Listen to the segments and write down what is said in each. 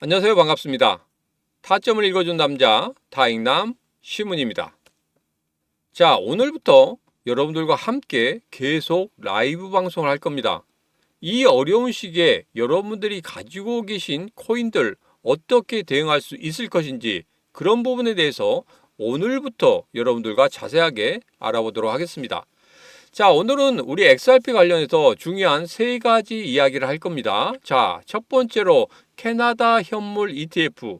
안녕하세요. 반갑습니다. 타점을 읽어준 남자 다익남 시문입니다. 자, 오늘부터 여러분들과 함께 계속 라이브 방송을 할 겁니다. 이 어려운 시기에 여러분들이 가지고 계신 코인들 어떻게 대응할 수 있을 것인지 그런 부분에 대해서 오늘부터 여러분들과 자세하게 알아보도록 하겠습니다. 자, 오늘은 우리 XRP 관련해서 중요한 세 가지 이야기를 할 겁니다. 자, 첫 번째로 캐나다 현물 ETF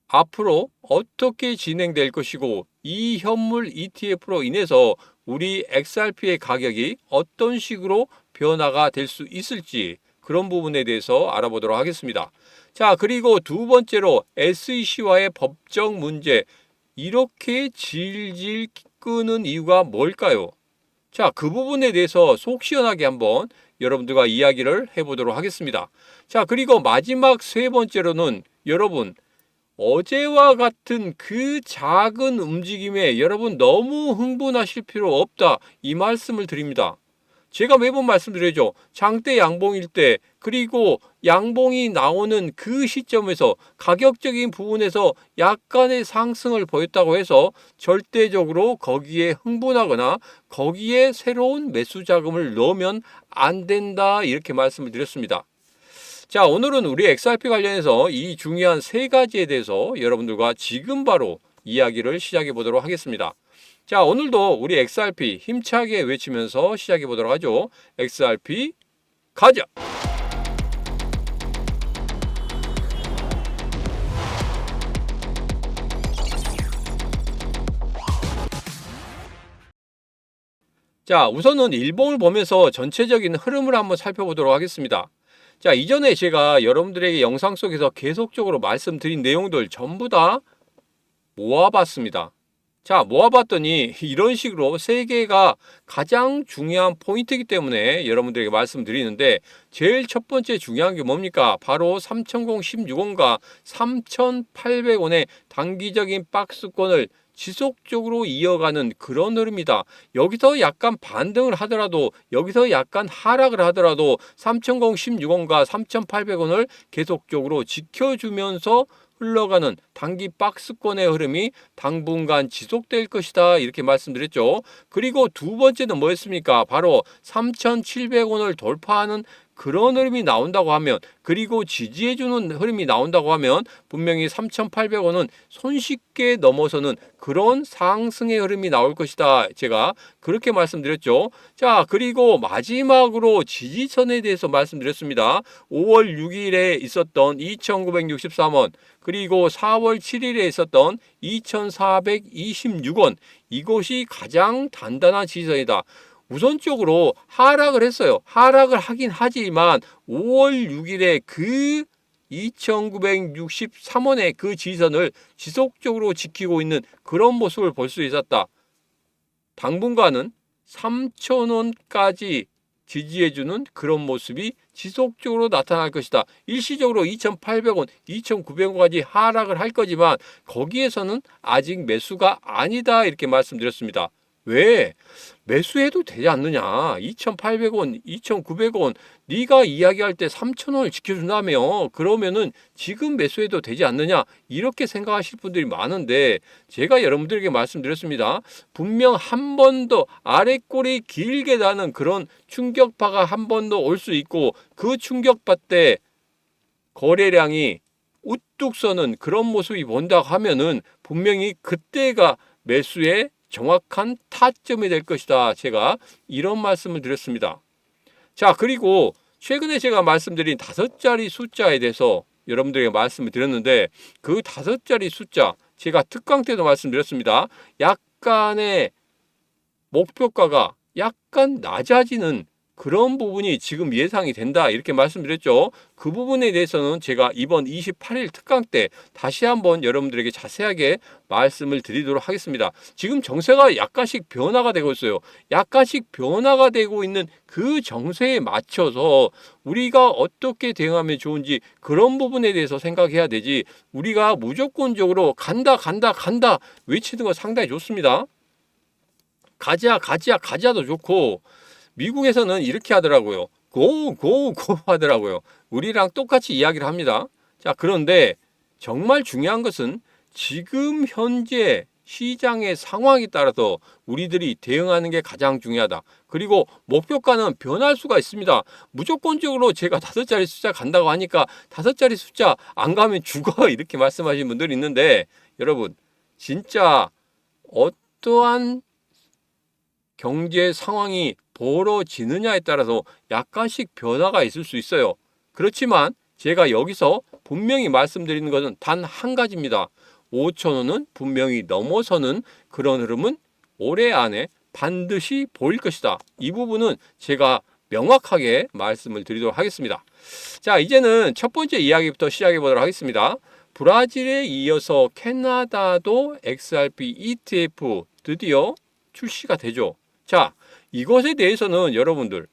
앞으로 어떻게 진행될 것이고 이 현물 ETF로 인해서 우리 XRP의 가격이 어떤 식으로 변화가 될 수 있을지 그런 부분에 대해서 알아보도록 하겠습니다. 자, 그리고 두 번째로 SEC와의 법적 문제 이렇게 질질 끄는 이유가 뭘까요? 자, 그 부분에 대해서 속 시원하게 한번 여러분들과 이야기를 해보도록 하겠습니다. 자, 그리고 마지막 세 번째로는 여러분, 어제와 같은 그 작은 움직임에 여러분 너무 흥분하실 필요 없다. 이 말씀을 드립니다. 제가 매번 말씀드리죠. 장대 양봉일 때 그리고 양봉이 나오는 그 시점에서 가격적인 부분에서 약간의 상승을 보였다고 해서 절대적으로 거기에 흥분하거나 거기에 새로운 매수 자금을 넣으면 안 된다 이렇게 말씀을 드렸습니다. 자, 오늘은 우리 XRP 관련해서 이 중요한 세 가지에 대해서 여러분들과 지금 바로 이야기를 시작해 보도록 하겠습니다. 자, 오늘도 우리 XRP 힘차게 외치면서 시작해 보도록 하죠. XRP 가자! 자, 우선은 일봉을 보면서 전체적인 흐름을 한번 살펴보도록 하겠습니다. 자, 이전에 제가 여러분들에게 영상 속에서 계속적으로 말씀드린 내용들 전부 다 모아봤습니다. 자, 모아봤더니 이런 식으로 세 개가 가장 중요한 포인트이기 때문에 여러분들에게 말씀드리는데 제일 첫 번째 중요한 게 뭡니까? 바로 3016원과 3800원의 단기적인 박스권을 지속적으로 이어가는 그런 흐름이다. 여기서 약간 반등을 하더라도 여기서 약간 하락을 하더라도 3016원과 3800원을 계속적으로 지켜주면서 흘러가는 단기 박스권의 흐름이 당분간 지속될 것이다 이렇게 말씀드렸죠. 그리고 두 번째는 뭐였습니까? 바로 3,700원을 돌파하는 그런 흐름이 나온다고 하면 그리고 지지해주는 흐름이 나온다고 하면 분명히 3,800원은 손쉽게 넘어서는 그런 상승의 흐름이 나올 것이다. 제가 그렇게 말씀드렸죠. 자, 그리고 마지막으로 지지선에 대해서 말씀드렸습니다. 5월 6일에 있었던 2,963원 그리고 4월 7일에 있었던 2,426원 이것이 가장 단단한 지지선이다. 우선적으로 하락을 했어요. 하락을 하긴 하지만 5월 6일에 그 2,963원의 그 지지선을 지속적으로 지키고 있는 그런 모습을 볼 수 있었다. 당분간은 3,000원까지 지지해주는 그런 모습이 지속적으로 나타날 것이다. 일시적으로 2,800원, 2,900원까지 하락을 할 거지만 거기에서는 아직 매수가 아니다 이렇게 말씀드렸습니다. 왜? 매수해도 되지 않느냐? 2,800원, 2,900원 네가 이야기할 때 3,000원을 지켜준다며 그러면은 지금 매수해도 되지 않느냐? 이렇게 생각하실 분들이 많은데 제가 여러분들에게 말씀드렸습니다. 분명 한 번 더 아래 꼬리 길게 나는 그런 충격파가 한 번 더 올 수 있고 그 충격파 때 거래량이 우뚝 서는 그런 모습이 본다고 하면은 분명히 그때가 매수의 정확한 타점이 될 것이다. 제가 이런 말씀을 드렸습니다. 자, 그리고 최근에 제가 말씀드린 5자리 숫자에 대해서 여러분들에게 말씀을 드렸는데 그 5자리 숫자 제가 특강 때도 말씀드렸습니다. 약간의 목표가가 약간 낮아지는 그런 부분이 지금 예상이 된다 이렇게 말씀드렸죠. 그 부분에 대해서는 제가 이번 28일 특강 때 다시 한번 여러분들에게 자세하게 말씀을 드리도록 하겠습니다. 지금 정세가 약간씩 변화가 되고 있어요. 약간씩 변화가 되고 있는 그 정세에 맞춰서 우리가 어떻게 대응하면 좋은지 그런 부분에 대해서 생각해야 되지 우리가 무조건적으로 간다 외치는 거 상당히 좋습니다. 가자도 좋고 미국에서는 이렇게 하더라고요. 고 하더라고요. 우리랑 똑같이 이야기를 합니다. 자, 그런데 정말 중요한 것은 지금 현재 시장의 상황에 따라서 우리들이 대응하는 게 가장 중요하다. 그리고 목표가는 변할 수가 있습니다. 무조건적으로 제가 5자리 숫자 간다고 하니까 5자리 숫자 안 가면 죽어 이렇게 말씀하시는 분들이 있는데, 여러분 진짜 어떠한 경제 상황이 벌어지느냐에 따라서 약간씩 변화가 있을 수 있어요. 그렇지만 제가 여기서 분명히 말씀드리는 것은 단 한 가지입니다. 5,000원은 분명히 넘어서는 그런 흐름은 올해 안에 반드시 보일 것이다. 이 부분은 제가 명확하게 말씀을 드리도록 하겠습니다. 자, 이제는 첫 번째 이야기부터 시작해 보도록 하겠습니다. 브라질에 이어서 캐나다도 XRP ETF 드디어 출시가 되죠. 자, 이것에 대해서는 여러분들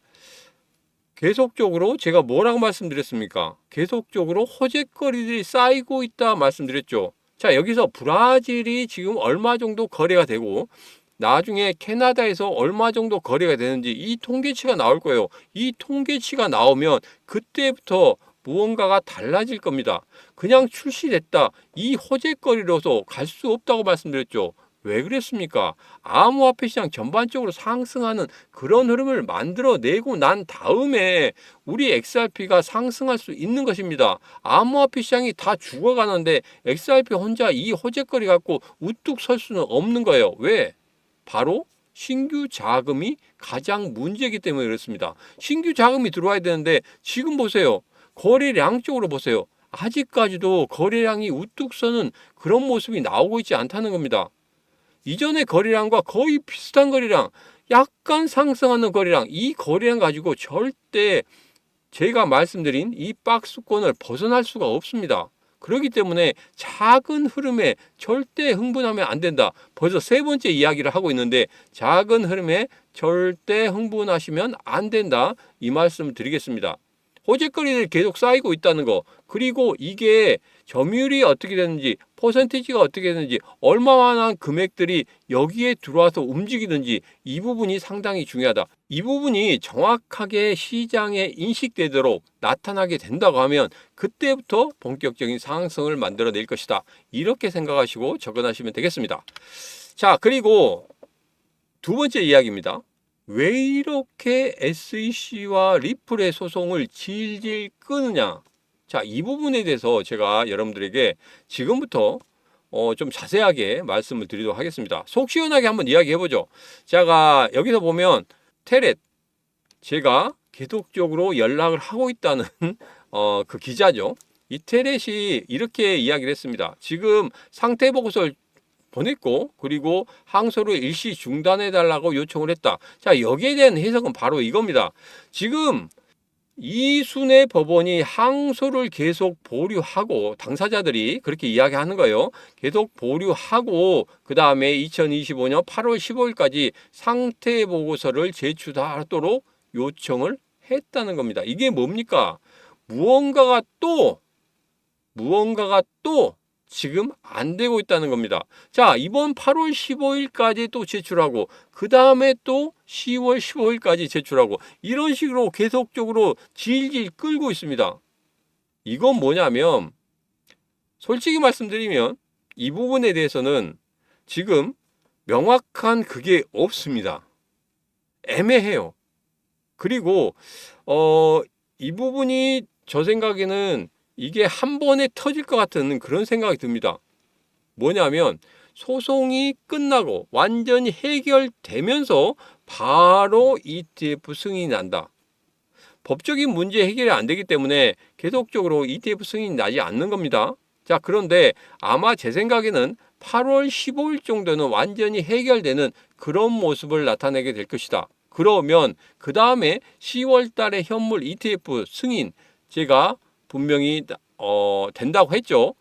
계속적으로 제가 뭐라고 말씀드렸습니까? 계속적으로 호재거리들이 쌓이고 있다 말씀드렸죠. 자, 여기서 브라질이 지금 얼마 정도 거래가 되고 나중에 캐나다에서 얼마 정도 거래가 되는지 이 통계치가 나올 거예요. 이 통계치가 나오면 그때부터 무언가가 달라질 겁니다. 그냥 출시됐다. 이 호재거리로서 갈 수 없다고 말씀드렸죠. 왜 그랬습니까? 암호화폐 시장 전반적으로 상승하는 그런 흐름을 만들어내고 난 다음에 우리 XRP가 상승할 수 있는 것입니다. 암호화폐 시장이 다 죽어가는데 XRP 혼자 이 호재거리 갖고 우뚝 설 수는 없는 거예요. 왜? 바로 신규 자금이 가장 문제이기 때문에 그렇습니다. 신규 자금이 들어와야 되는데 지금 보세요. 거래량 쪽으로 보세요. 아직까지도 거래량이 우뚝 서는 그런 모습이 나오고 있지 않다는 겁니다. 이전의 거래량과 거의 비슷한 거래량, 약간 상승하는 거래량, 이 거래량 가지고 절대 제가 말씀드린 이 박스권을 벗어날 수가 없습니다. 그렇기 때문에 작은 흐름에 절대 흥분하면 안 된다. 벌써 세 번째 이야기를 하고 있는데 작은 흐름에 절대 흥분하시면 안 된다. 이 말씀을 드리겠습니다. 호재거리들이 계속 쌓이고 있다는 거, 그리고 이게 점유율이 어떻게 되는지, 퍼센티지가 어떻게 되는지, 얼마만한 금액들이 여기에 들어와서 움직이는지, 이 부분이 상당히 중요하다. 이 부분이 정확하게 시장에 인식되도록 나타나게 된다고 하면 그때부터 본격적인 상승을 만들어낼 것이다. 이렇게 생각하시고 접근하시면 되겠습니다. 자, 그리고 두 번째 이야기입니다. 왜 이렇게 SEC와 리플의 소송을 질질 끄느냐. 자, 이 부분에 대해서 제가 여러분들에게 지금부터 좀 자세하게 말씀을 드리도록 하겠습니다. 속 시원하게 한번 이야기해보죠. 제가 여기서 보면 테렛, 제가 계속적으로 연락을 하고 있다는 그 기자죠. 이 테렛이 이렇게 이야기를 했습니다. 지금 상태 보고서를 보냈고, 그리고 항소를 일시 중단해 달라고 요청을 했다. 자, 여기에 대한 해석은 바로 이겁니다. 지금 이순의 법원이 항소를 계속 보류하고, 당사자들이 그렇게 이야기하는 거예요. 계속 보류하고 그 다음에 2025년 8월 15일까지 상태 보고서를 제출하도록 요청을 했다는 겁니다. 이게 뭡니까? 무언가가 또 지금 안 되고 있다는 겁니다. 자, 이번 8월 15일까지 또 제출하고 그 다음에 또 10월 15일까지 제출하고 이런 식으로 계속적으로 질질 끌고 있습니다. 이건 뭐냐면 솔직히 말씀드리면 이 부분에 대해서는 지금 명확한 그게 없습니다. 애매해요. 그리고 이 부분이 저 생각에는 이게 한 번에 터질 것 같은 그런 생각이 듭니다. 뭐냐면 소송이 끝나고 완전히 해결되면서 바로 ETF 승인이 난다. 법적인 문제 해결이 안 되기 때문에 계속적으로 ETF 승인이 나지 않는 겁니다. 자, 그런데 아마 제 생각에는 8월 15일 정도는 완전히 해결되는 그런 모습을 나타내게 될 것이다. 그러면 그 다음에 10월 달에 현물 ETF 승인, 제가 분명히 된다고 했죠.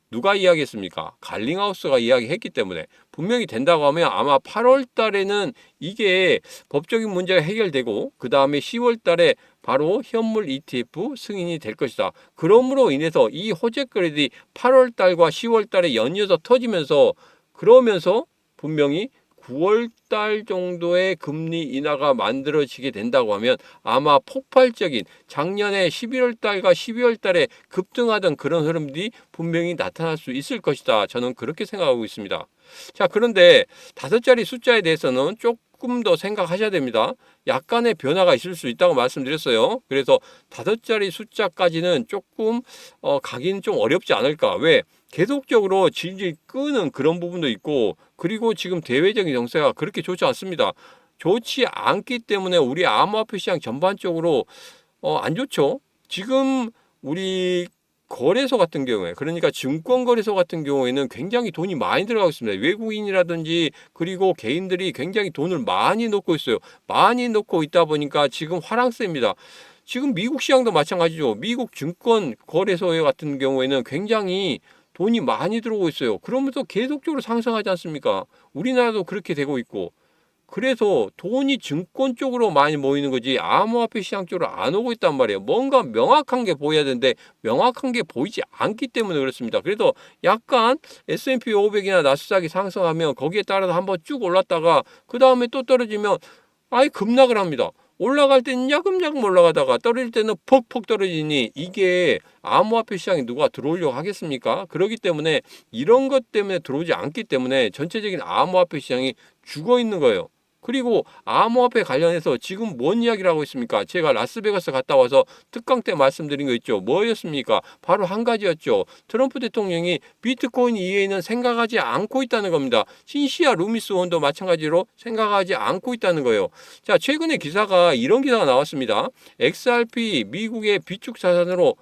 누가 이야기했습니까? 갈링하우스가 이야기했기 때문에 분명히 된다고 하면 아마 8월 달에는 이게 법적인 문제가 해결되고 그 다음에 10월 달에 바로 현물 ETF 승인이 될 것이다. 그러므로 인해서 이 호재거리들이 8월 달과 10월 달에 연이어서 터지면서 그러면서 분명히 9월 달 정도에 금리 인하가 만들어지게 된다고 하면 아마 폭발적인 작년에 11월 달과 12월 달에 급등하던 그런 흐름들이 분명히 나타날 수 있을 것이다. 저는 그렇게 생각하고 있습니다. 자, 그런데 5자리 숫자에 대해서는 조금 더 생각하셔야 됩니다. 약간의 변화가 있을 수 있다고 말씀드렸어요. 그래서 5자리 숫자까지는 조금 가기는 좀 어렵지 않을까. 왜? 계속적으로 질질 끄는 그런 부분도 있고, 그리고 지금 대외적인 정세가 그렇게 좋지 않습니다. 좋지 않기 때문에 우리 암호화폐 시장 전반적으로 안 좋죠. 지금 우리 거래소 같은 경우에, 그러니까 증권거래소 같은 경우에는 굉장히 돈이 많이 들어가고 있습니다. 외국인이라든지 그리고 개인들이 굉장히 돈을 많이 넣고 있어요. 많이 넣고 있다 보니까 지금 화랑세입니다. 지금 미국 시장도 마찬가지죠. 미국 증권거래소 같은 경우에는 굉장히 돈이 많이 들어오고 있어요. 그러면서 계속적으로 상승하지 않습니까? 우리나라도 그렇게 되고 있고. 그래서 돈이 증권 쪽으로 많이 모이는 거지 암호화폐 시장 쪽으로 안 오고 있단 말이에요. 뭔가 명확한 게 보여야 되는데 명확한 게 보이지 않기 때문에 그렇습니다. 그래서 약간 S&P 500이나 나스닥이 상승하면 거기에 따라서 한번 쭉 올랐다가 그 다음에 또 떨어지면 아예 급락을 합니다. 올라갈 때는 야금야금 올라가다가 떨어질 때는 퍽퍽 떨어지니 이게 암호화폐 시장에 누가 들어오려고 하겠습니까? 그렇기 때문에 이런 것 때문에 들어오지 않기 때문에 전체적인 암호화폐 시장이 죽어 있는 거예요. 그리고 암호화폐 관련해서 지금 뭔 이야기를 하고 있습니까? 제가 라스베가스 갔다 와서 특강 때 말씀드린 거 있죠. 뭐였습니까? 바로 한 가지였죠. 트럼프 대통령이 비트코인 이외에는 생각하지 않고 있다는 겁니다. 신시아 루미스 원도 마찬가지로 생각하지 않고 있다는 거예요. 자, 최근에 기사가 이런 기사가 나왔습니다. XRP 미국의 비축 자산으로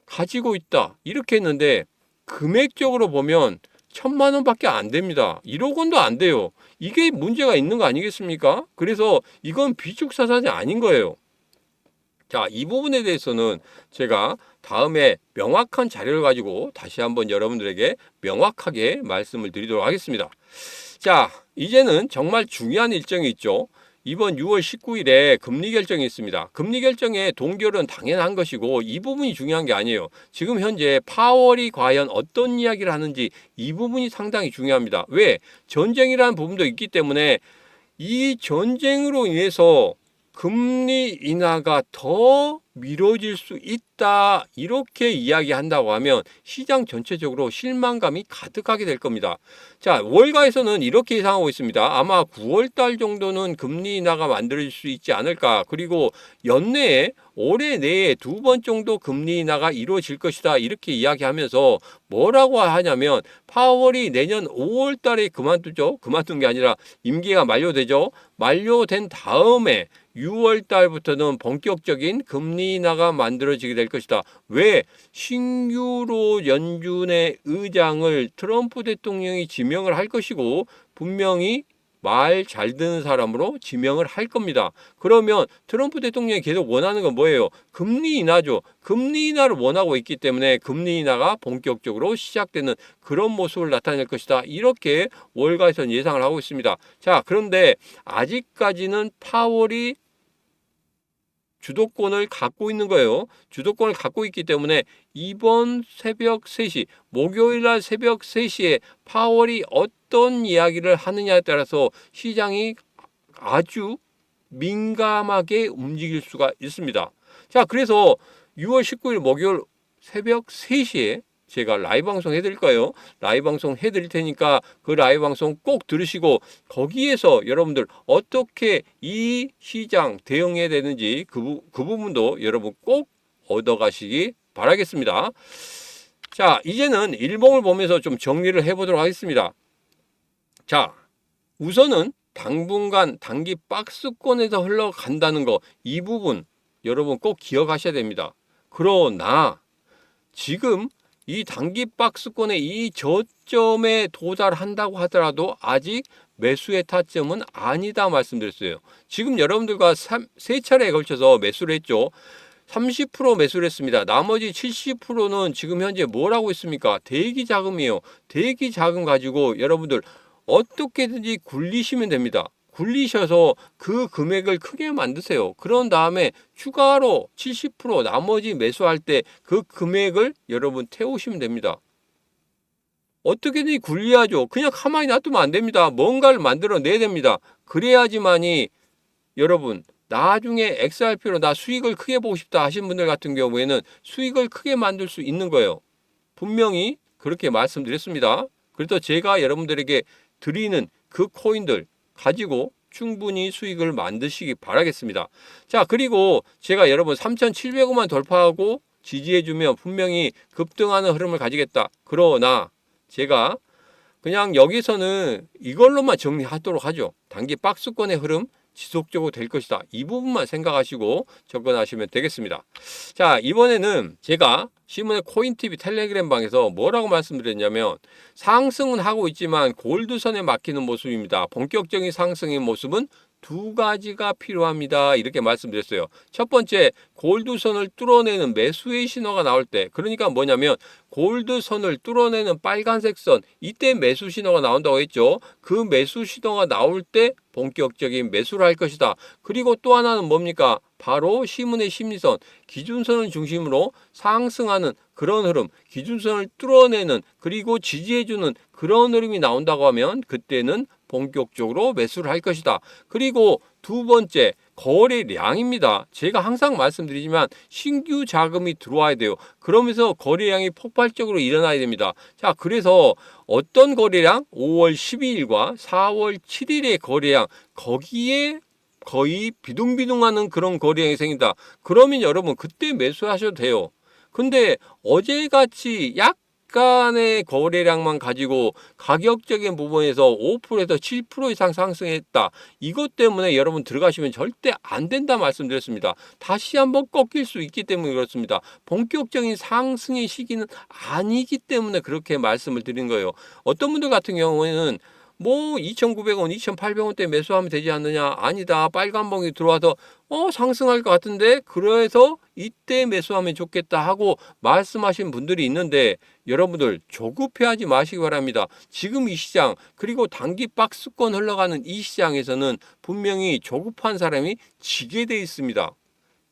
가지고 있다. 이렇게 했는데 금액적으로 보면 1,000만 원밖에 안 됩니다. 1억 원도 안 돼요. 이게 문제가 있는 거 아니겠습니까? 그래서 이건 비축 자산이 아닌 거예요. 자, 이 부분에 대해서는 제가 다음에 명확한 자료를 가지고 다시 한번 여러분들에게 명확하게 말씀을 드리도록 하겠습니다. 자, 이제는 정말 중요한 일정이 있죠. 이번 6월 19일에 금리 결정이 있습니다. 금리 결정의 동결은 당연한 것이고 이 부분이 중요한 게 아니에요. 지금 현재 파월이 과연 어떤 이야기를 하는지 이 부분이 상당히 중요합니다. 왜? 전쟁이라는 부분도 있기 때문에 이 전쟁으로 인해서 금리 인하가 더 미뤄질 수 있다. 이렇게 이야기한다고 하면 시장 전체적으로 실망감이 가득하게 될 겁니다. 자, 월가에서는 이렇게 예상하고 있습니다. 아마 9월 달 정도는 금리 인하가 만들어질 수 있지 않을까. 그리고 연내에 올해 내에 2번 정도 금리 인하가 이루어질 것이다. 이렇게 이야기하면서 뭐라고 하냐면 파월이 내년 5월 달에 그만두죠. 그만둔 게 아니라 임기가 만료되죠. 만료된 다음에 6월 달부터는 본격적인 금리 인하가 만들어지게 될 것이다. 왜? 신규로 연준의 의장을 트럼프 대통령이 지명을 할 것이고 분명히 말 잘 듣는 사람으로 지명을 할 겁니다. 그러면 트럼프 대통령이 계속 원하는 건 뭐예요? 금리 인하죠. 금리 인하를 원하고 있기 때문에 금리 인하가 본격적으로 시작되는 그런 모습을 나타낼 것이다. 이렇게 월가에서는 예상을 하고 있습니다. 자, 그런데 아직까지는 파월이 주도권을 갖고 있는 거예요. 주도권을 갖고 있기 때문에 이번 새벽 3시, 목요일날 새벽 3시에 파월이 어떤 이야기를 하느냐에 따라서 시장이 아주 민감하게 움직일 수가 있습니다. 자, 그래서 6월 19일 목요일 새벽 3시에 제가 라이브 방송 해드릴 거예요. 라이브 방송 해드릴 테니까 그 라이브 방송 꼭 들으시고 거기에서 여러분들 어떻게 이 시장 대응해야 되는지 그 부분도 여러분 꼭 얻어가시기 바라겠습니다. 자, 이제는 일봉을 보면서 좀 정리를 해보도록 하겠습니다. 자, 우선은 당분간 단기 박스권에서 흘러간다는 거, 이 부분 여러분 꼭 기억하셔야 됩니다. 그러나 지금 이 단기 박스권의 이 저점에 도달한다고 하더라도 아직 매수의 타점은 아니다 말씀드렸어요. 지금 여러분들과 세 차례에 걸쳐서 매수를 했죠. 30% 매수를 했습니다. 나머지 70%는 지금 현재 뭘 하고 있습니까? 대기 자금이에요. 대기 자금 가지고 여러분들 어떻게든지 굴리시면 됩니다. 굴리셔서 그 금액을 크게 만드세요. 그런 다음에 추가로 70% 나머지 매수할 때 그 금액을 여러분 태우시면 됩니다. 어떻게든 굴려야죠. 그냥 가만히 놔두면 안 됩니다. 뭔가를 만들어내야 됩니다. 그래야지만이 여러분 나중에 XRP로 나 수익을 크게 보고 싶다 하신 분들 같은 경우에는 수익을 크게 만들 수 있는 거예요. 분명히 그렇게 말씀드렸습니다. 그래서 제가 여러분들에게 드리는 그 코인들 가지고 충분히 수익을 만드시기 바라겠습니다. 자, 그리고 제가 여러분 3,700원만 돌파하고 지지해주면 분명히 급등하는 흐름을 가지겠다. 그러나 제가 그냥 여기서는 이걸로만 정리하도록 하죠. 단기 박스권의 흐름 지속적으로 될 것이다. 이 부분만 생각하시고 접근하시면 되겠습니다. 자, 이번에는 제가 시문의 코인TV 텔레그램 방에서 뭐라고 말씀드렸냐면 상승은 하고 있지만 골드선에 막히는 모습입니다. 본격적인 상승의 모습은 두 가지가 필요합니다. 이렇게 말씀드렸어요. 첫 번째, 골드선을 뚫어내는 매수의 신호가 나올 때, 그러니까 뭐냐면 골드선을 뚫어내는 빨간색 선, 이때 매수 신호가 나온다고 했죠. 그 매수 신호가 나올 때 본격적인 매수를 할 것이다. 그리고 또 하나는 뭡니까? 바로 시문의 심리선, 기준선을 중심으로 상승하는 그런 흐름, 기준선을 뚫어내는 그리고 지지해주는 그런 흐름이 나온다고 하면 그때는 본격적으로 매수를 할 것이다. 그리고 두 번째, 거래량입니다. 제가 항상 말씀드리지만 신규 자금이 들어와야 돼요. 그러면서 거래량이 폭발적으로 일어나야 됩니다. 자, 그래서 어떤 거래량? 5월 12일과 4월 7일의 거래량, 거기에 거의 비둥비둥하는 그런 거래량이 생긴다. 그러면 여러분 그때 매수하셔도 돼요. 근데 어제같이 약간의 거래량만 가지고 가격적인 부분에서 5%에서 7% 이상 상승했다. 이것 때문에 여러분 들어가시면 절대 안 된다 말씀드렸습니다. 다시 한번 꺾일 수 있기 때문에 그렇습니다. 본격적인 상승의 시기는 아니기 때문에 그렇게 말씀을 드린 거예요. 어떤 분들 같은 경우에는 뭐 2,900원, 2,800원대 매수하면 되지 않느냐? 아니다. 빨간 봉이 들어와서 상승할 것 같은데 그래서 이때 매수하면 좋겠다 하고 말씀하신 분들이 있는데 여러분들 조급해하지 마시기 바랍니다. 지금 이 시장 그리고 단기 박스권 흘러가는 이 시장에서는 분명히 조급한 사람이 지게 돼 있습니다.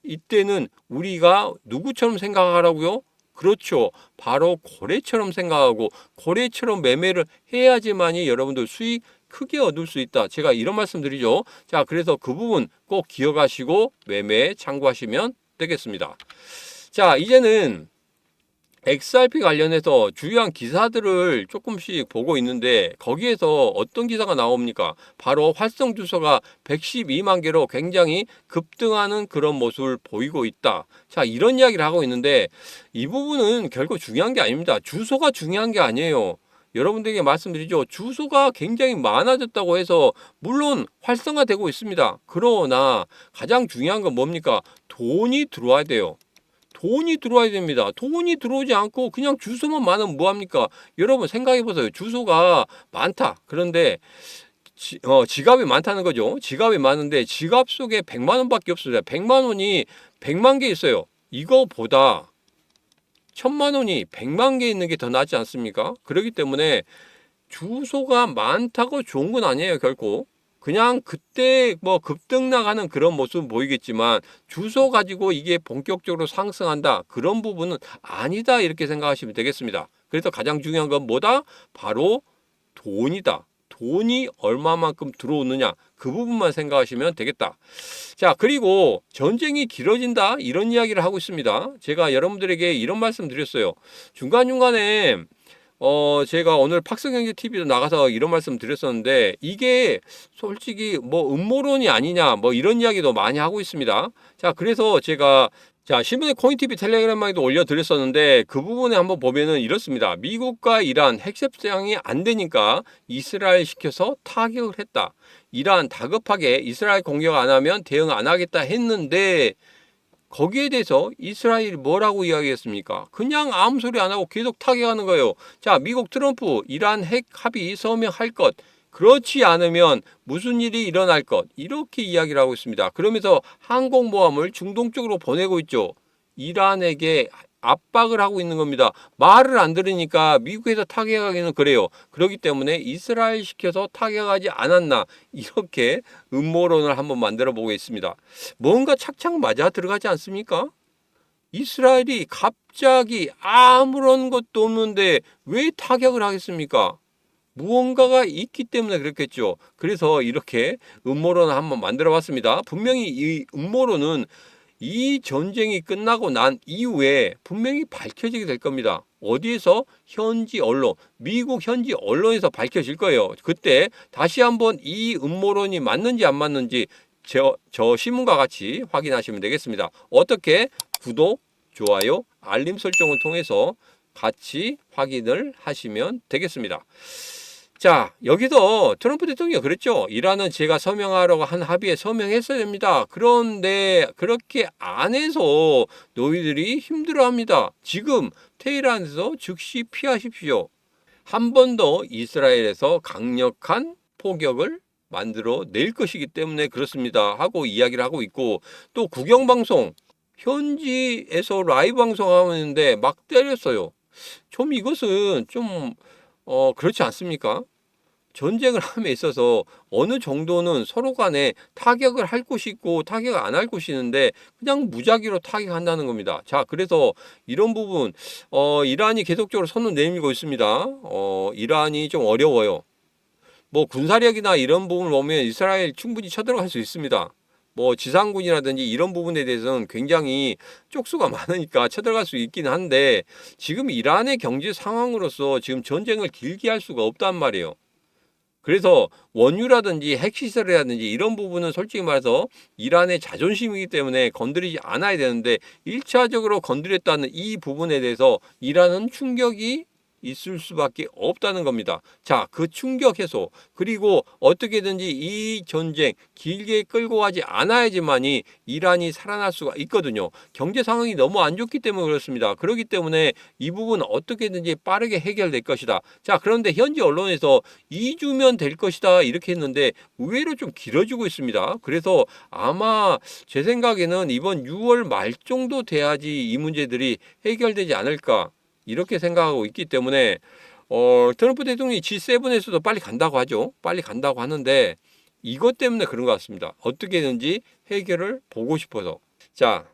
이때는 우리가 누구처럼 생각하라고요? 그렇죠. 바로 고래처럼 생각하고 고래처럼 매매를 해야지만이 여러분들 수익 크게 얻을 수 있다. 제가 이런 말씀 드리죠. 자, 그래서 그 부분 꼭 기억하시고 매매에 참고하시면 되겠습니다. 자, 이제는 XRP 관련해서 주요한 기사들을 조금씩 보고 있는데 거기에서 어떤 기사가 나옵니까? 바로 활성 주소가 112만 개로 굉장히 급등하는 그런 모습을 보이고 있다. 자, 이런 이야기를 하고 있는데 이 부분은 결국 중요한 게 아닙니다. 주소가 중요한 게 아니에요. 여러분들에게 말씀드리죠. 주소가 굉장히 많아졌다고 해서 물론 활성화되고 있습니다. 그러나 가장 중요한 건 뭡니까? 돈이 들어와야 돼요. 돈이 들어와야 됩니다. 돈이 들어오지 않고 그냥 주소만 많으면 뭐합니까? 여러분 생각해보세요. 주소가 많다. 그런데 지갑이 많다는 거죠. 지갑이 많은데 지갑 속에 100만 원밖에 없어요. 100만 원이 100만 개 있어요. 이거보다 1000만 원이 100만 개 있는 게 더 낫지 않습니까? 그렇기 때문에 주소가 많다고 좋은 건 아니에요, 결코. 그냥 그때 뭐 급등 나가는 그런 모습은 보이겠지만 주소 가지고 이게 본격적으로 상승한다. 그런 부분은 아니다. 이렇게 생각하시면 되겠습니다. 그래서 가장 중요한 건 뭐다? 바로 돈이다. 돈이 얼마만큼 들어오느냐. 그 부분만 생각하시면 되겠다. 자, 그리고 전쟁이 길어진다. 이런 이야기를 하고 있습니다. 제가 여러분들에게 이런 말씀 드렸어요. 중간중간에 제가 오늘 팍스경제TV도 나가서 이런 말씀 드렸었는데 이게 솔직히 뭐 음모론이 아니냐 뭐 이런 이야기도 많이 하고 있습니다. 자, 그래서 제가 신문의 코인TV 텔레그램에도 올려드렸었는데 그 부분에 한번 보면은 이렇습니다. 미국과 이란 핵협상이 안 되니까 이스라엘 시켜서 타격을 했다. 이란 다급하게 이스라엘 공격 안 하면 대응 안 하겠다 했는데 거기에 대해서 이스라엘이 뭐라고 이야기했습니까? 그냥 아무 소리 안 하고 계속 타격하는 거예요. 자, 미국 트럼프 이란 핵 합의 서명할 것. 그렇지 않으면 무슨 일이 일어날 것. 이렇게 이야기를 하고 있습니다. 그러면서 항공모함을 중동 쪽으로 보내고 있죠. 이란에게 압박을 하고 있는 겁니다. 말을 안 들으니까 미국에서 타격하기는 그래요. 그렇기 때문에 이스라엘 시켜서 타격하지 않았나 이렇게 음모론을 한번 만들어 보겠습니다. 뭔가 착착 맞아 들어가지 않습니까? 이스라엘이 갑자기 아무런 것도 없는데 왜 타격을 하겠습니까? 무언가가 있기 때문에 그렇겠죠. 그래서 이렇게 음모론을 한번 만들어 봤습니다. 분명히 이 음모론은 이 전쟁이 끝나고 난 이후에 분명히 밝혀지게 될 겁니다. 어디에서? 현지 언론, 미국 현지 언론에서 밝혀질 거예요. 그때 다시 한번 이 음모론이 맞는지 안 맞는지 저 신문과 같이 확인하시면 되겠습니다. 어떻게? 구독, 좋아요, 알림 설정을 통해서 같이 확인을 하시면 되겠습니다. 자, 여기서 트럼프 대통령이 그랬죠. 이란은 제가 서명하려고 한 합의에 서명했어야 됩니다. 그런데 그렇게 안 해서 너희들이 힘들어합니다. 지금 테헤란에서 즉시 피하십시오. 한 번 더 이스라엘에서 강력한 포격을 만들어 낼 것이기 때문에 그렇습니다 하고 이야기를 하고 있고, 또 국영방송 현지에서 라이브 방송하는데 막 때렸어요. 좀 이것은 좀 그렇지 않습니까? 전쟁을 함에 있어서 어느 정도는 서로 간에 타격을 할 곳이 있고 타격을 안 할 곳이 있는데 그냥 무작위로 타격한다는 겁니다. 자, 그래서 이런 부분 이란이 계속적으로 손을 내밀고 있습니다. 이란이 좀 어려워요. 뭐 군사력이나 이런 부분을 보면 이스라엘 충분히 쳐들어갈 수 있습니다. 뭐 지상군이라든지 이런 부분에 대해서는 굉장히 쪽수가 많으니까 쳐들어갈 수 있긴 한데, 지금 이란의 경제 상황으로서 지금 전쟁을 길게 할 수가 없단 말이에요. 그래서 원유라든지 핵시설이라든지 이런 부분은 솔직히 말해서 이란의 자존심이기 때문에 건드리지 않아야 되는데, 1차적으로 건드렸다는 이 부분에 대해서 이란은 충격이 있을 수밖에 없다는 겁니다. 자, 그 충격 해소, 그리고 어떻게든지 이 전쟁 길게 끌고 가지 않아야지만이 이란이 살아날 수가 있거든요. 경제 상황이 너무 안 좋기 때문에 그렇습니다. 그렇기 때문에 이 부분 어떻게든지 빠르게 해결될 것이다. 자, 그런데 현지 언론에서 2주면 될 것이다 이렇게 했는데 의외로 좀 길어지고 있습니다. 그래서 아마 제 생각에는 이번 6월 말 정도 돼야지 이 문제들이 해결되지 않을까 이렇게 생각하고 있기 때문에 트럼프 대통령이 G7에서도 빨리 간다고 하죠. 빨리 간다고 하는데 이것 때문에 그런 것 같습니다. 어떻게든지 해결을 보고 싶어서. 자,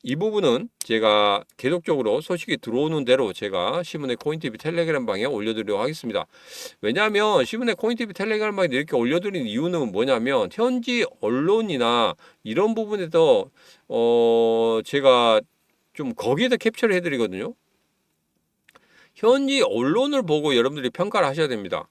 이 부분은 제가 계속적으로 소식이 들어오는 대로 제가 신문의 코인TV 텔레그램 방에 올려드리도록 하겠습니다. 왜냐하면 신문의 코인TV 텔레그램 방에 이렇게 올려드리는 이유는 뭐냐면 현지 언론이나 이런 부분에서 제가 좀 거기에다 캡처를 해드리거든요. 현지 언론을 보고 여러분들이 평가를 하셔야 됩니다.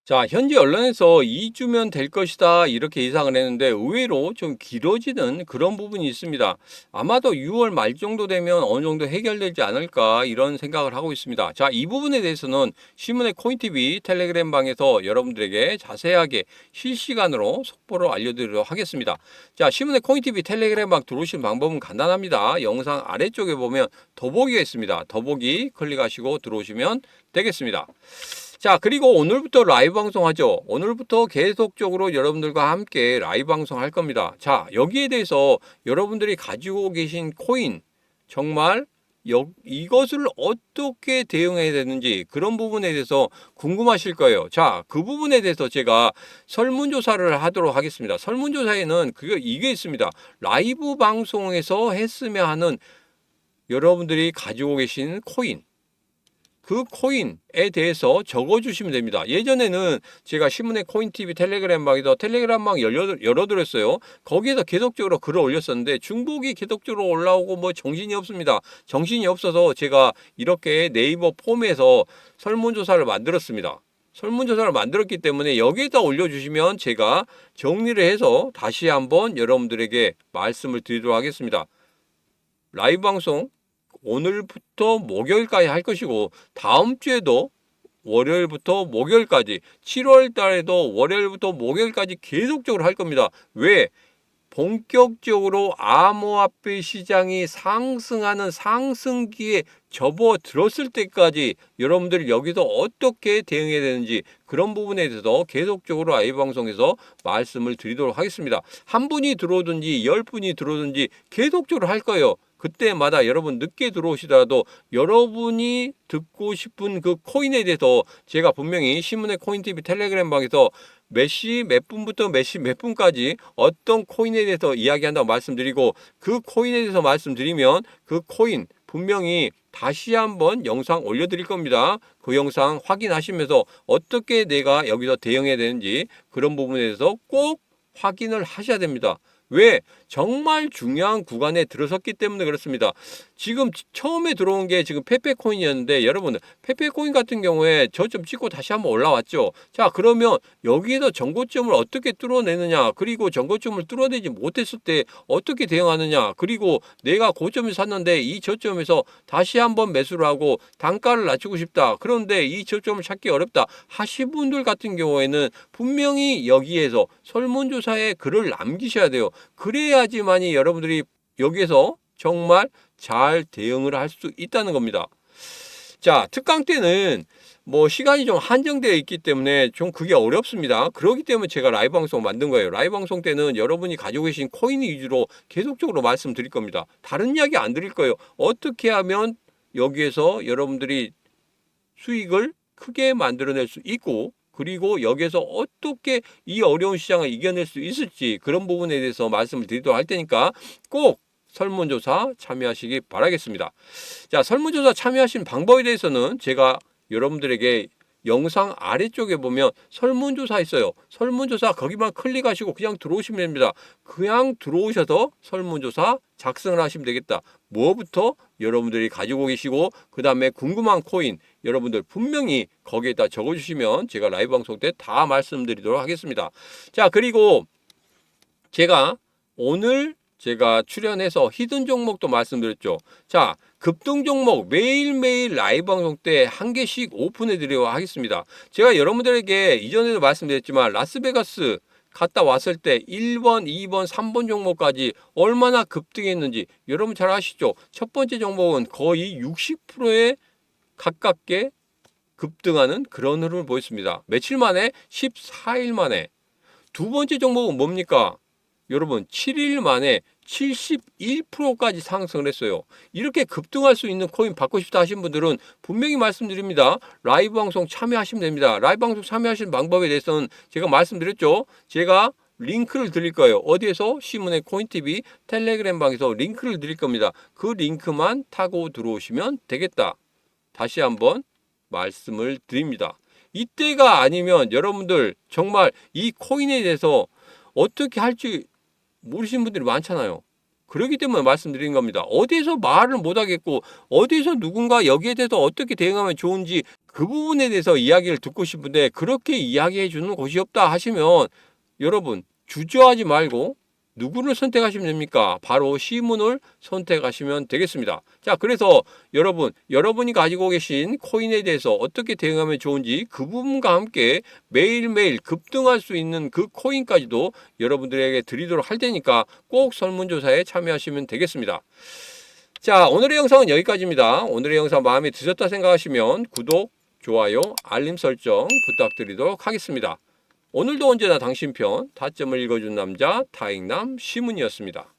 자, 현지 언론에서 2주면 될 것이다 이렇게 예상을 했는데 의외로 좀 길어지는 그런 부분이 있습니다. 아마도 6월 말 정도 되면 어느 정도 해결되지 않을까 이런 생각을 하고 있습니다. 자, 이 부분에 대해서는 신문의 코인TV 텔레그램 방에서 여러분들에게 자세하게 실시간으로 속보로 알려드리도록 하겠습니다. 자, 신문의 코인TV 텔레그램 방 들어오시는 방법은 간단합니다. 영상 아래쪽에 보면 더보기가 있습니다. 더보기 클릭하시고 들어오시면 되겠습니다. 자, 그리고 오늘부터 라이브 방송하죠. 오늘부터 계속적으로 여러분들과 함께 라이브 방송할 겁니다. 자, 여기에 대해서 여러분들이 가지고 계신 코인, 정말 이것을 어떻게 대응해야 되는지 그런 부분에 대해서 궁금하실 거예요. 자, 그 부분에 대해서 제가 설문조사를 하도록 하겠습니다. 설문조사에는 이게 있습니다. 라이브 방송에서 했으면 하는 여러분들이 가지고 계신 코인, 그 코인에 대해서 적어주시면 됩니다. 예전에는 제가 신문의 코인TV 텔레그램 방에서 텔레그램 방 열어드렸어요. 거기에서 계속적으로 글을 올렸었는데 중복이 계속적으로 올라오고 뭐 정신이 없습니다. 정신이 없어서 제가 이렇게 네이버 폼에서 설문조사를 만들었습니다. 설문조사를 만들었기 때문에 여기에다 올려주시면 제가 정리를 해서 다시 한번 여러분들에게 말씀을 드리도록 하겠습니다. 라이브 방송 오늘부터 목요일까지 할 것이고 다음 주에도 월요일부터 목요일까지 7월 달에도 월요일부터 목요일까지 계속적으로 할 겁니다. 왜? 본격적으로 암호화폐 시장이 상승하는 상승기에 접어들었을 때까지 여러분들이 여기서 어떻게 대응해야 되는지 그런 부분에 대해서 계속적으로 라이브 방송에서 말씀을 드리도록 하겠습니다. 한 분이 들어오든지 10분이 들어오든지 계속적으로 할 거예요. 그때마다 여러분 늦게 들어오시더라도 여러분이 듣고 싶은 그 코인에 대해서 제가 분명히 신문의 코인TV 텔레그램 방에서 몇 시 몇 분부터 몇 시 몇 분까지 어떤 코인에 대해서 이야기한다고 말씀드리고, 그 코인에 대해서 말씀드리면 그 코인 분명히 다시 한번 영상 올려드릴 겁니다. 그 영상 확인하시면서 어떻게 내가 여기서 대응해야 되는지 그런 부분에 대해서 꼭 확인을 하셔야 됩니다. 왜? 정말 중요한 구간에 들어섰기 때문에 그렇습니다. 지금 처음에 들어온 게 지금 페페코인이었는데, 여러분 페페코인 같은 경우에 저점 찍고 다시 한번 올라왔죠. 자, 그러면 여기에서 전고점을 어떻게 뚫어내느냐, 그리고 전고점을 뚫어내지 못했을 때 어떻게 대응하느냐, 그리고 내가 고점을 샀는데 이 저점에서 다시 한번 매수를 하고 단가를 낮추고 싶다, 그런데 이 저점을 찾기 어렵다 하신 분들 같은 경우에는 분명히 여기에서 설문조사에 글을 남기셔야 돼요. 그래야지만이 여러분들이 여기에서 정말 잘 대응을 할 수 있다는 겁니다. 자, 특강 때는 뭐 시간이 좀 한정되어 있기 때문에 좀 그게 어렵습니다. 그렇기 때문에 제가 라이브 방송 만든 거예요. 라이브 방송 때는 여러분이 가지고 계신 코인 위주로 계속적으로 말씀드릴 겁니다. 다른 이야기 안 드릴 거예요. 어떻게 하면 여기에서 여러분들이 수익을 크게 만들어낼 수 있고, 그리고 여기에서 어떻게 이 어려운 시장을 이겨낼 수 있을지 그런 부분에 대해서 말씀을 드리도록 할 테니까 꼭 설문조사 참여하시기 바라겠습니다. 자, 설문조사 참여하신 방법에 대해서는 제가 여러분들에게 영상 아래쪽에 보면 설문조사 있어요. 설문조사 거기만 클릭하시고 그냥 들어오시면 됩니다. 그냥 들어오셔서 설문조사 작성을 하시면 되겠다. 뭐부터 여러분들이 가지고 계시고, 그 다음에 궁금한 코인 여러분들 분명히 거기에다 적어주시면 제가 라이브 방송 때 다 말씀드리도록 하겠습니다. 자, 그리고 제가 오늘 출연해서 히든 종목도 말씀드렸죠. 자, 급등 종목 매일매일 라이브 방송 때 한 개씩 오픈해 드리도록 하겠습니다. 제가 여러분들에게 이전에도 말씀드렸지만 라스베가스 갔다 왔을 때 1번, 2번, 3번 종목까지 얼마나 급등했는지 여러분 잘 아시죠? 첫 번째 종목은 거의 60%에 가깝게 급등하는 그런 흐름을 보였습니다. 며칠 만에? 14일 만에. 두 번째 종목은 뭡니까? 여러분 7일 만에 71%까지 상승을 했어요. 이렇게 급등할 수 있는 코인 받고 싶다 하신 분들은 분명히 말씀드립니다. 라이브 방송 참여하시면 됩니다. 라이브 방송 참여하시는 방법에 대해서는 제가 말씀드렸죠. 제가 링크를 드릴 거예요. 어디에서? 시문의 코인TV 텔레그램 방에서 링크를 드릴 겁니다. 그 링크만 타고 들어오시면 되겠다. 다시 한번 말씀을 드립니다. 이때가 아니면 여러분들 정말 이 코인에 대해서 어떻게 할지 모르시는 분들이 많잖아요. 그렇기 때문에 말씀드린 겁니다. 어디에서 말을 못하겠고 어디에서 누군가 여기에 대해서 어떻게 대응하면 좋은지 그 부분에 대해서 이야기를 듣고 싶은데 그렇게 이야기해 주는 곳이 없다 하시면 여러분 주저하지 말고 누구를 선택하시면 됩니까? 바로 시문을 선택하시면 되겠습니다. 자, 그래서 여러분이 가지고 계신 코인에 대해서 어떻게 대응하면 좋은지 그 부분과 함께 매일매일 급등할 수 있는 그 코인까지도 여러분들에게 드리도록 할 테니까 꼭 설문조사에 참여하시면 되겠습니다. 자, 오늘의 영상은 여기까지입니다. 오늘의 영상 마음에 드셨다 생각하시면 구독, 좋아요, 알림 설정 부탁드리도록 하겠습니다. 오늘도 언제나 당신 편 타점을 읽어준 남자 타익남 시문이었습니다.